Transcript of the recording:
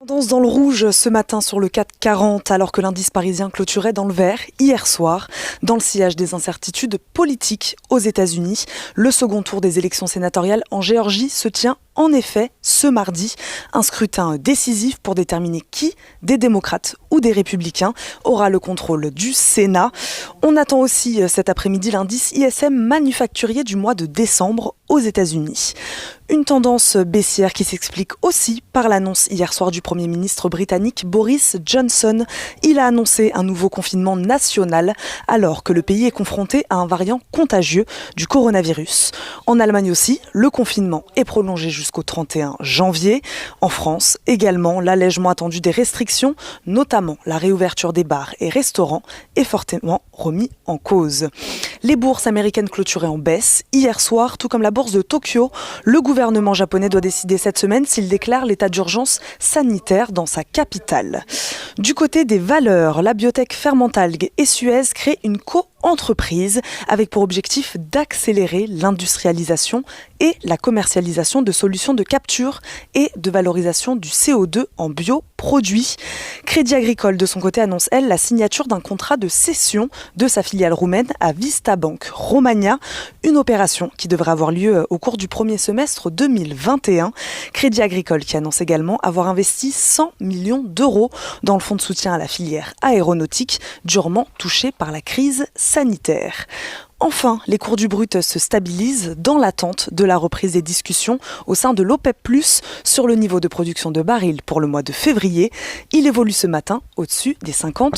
Tendance dans le rouge ce matin sur le CAC 40 alors que l'indice parisien clôturait dans le vert hier soir. Dans le sillage des incertitudes politiques aux États-Unis, le second tour des élections sénatoriales en Géorgie se tient en effet ce mardi. Un scrutin décisif pour déterminer qui, des démocrates ou des républicains, aura le contrôle du Sénat. On attend aussi cet après-midi l'indice ISM manufacturier du mois de décembre aux États-Unis. Une tendance baissière qui s'explique aussi par l'annonce hier soir du Premier ministre britannique Boris Johnson. Il a annoncé un nouveau confinement national alors que le pays est confronté à un variant contagieux du coronavirus. En Allemagne aussi, le confinement est prolongé jusqu'au 31 janvier. En France également, l'allègement attendu des restrictions, notamment la réouverture des bars et restaurants, est fortement remis en cause. Les bourses américaines clôturaient en baisse hier soir, tout comme la bourse de Tokyo. Le gouvernement japonais doit décider cette semaine s'il déclare l'état d'urgence sanitaire dans sa capitale. Du côté des valeurs, la biotech Fermentalgue et Suez créent une co-entreprise avec pour objectif d'accélérer l'industrialisation et la commercialisation de solutions de capture et de valorisation du CO2 en bioproduits. Crédit Agricole, de son côté, annonce, elle, la signature d'un contrat de cession de sa filiale roumaine à Vista Bank Romania, une opération qui devrait avoir lieu au cours du premier semestre 2021. Crédit Agricole qui annonce également avoir investi 100 millions d'euros dans le fonds de soutien à la filière aéronautique, durement touchée par la crise sanitaire. Enfin, les cours du brut se stabilisent dans l'attente de la reprise des discussions au sein de l'OPEP+, sur le niveau de production de barils pour le mois de février. Il évolue ce matin au-dessus des $50.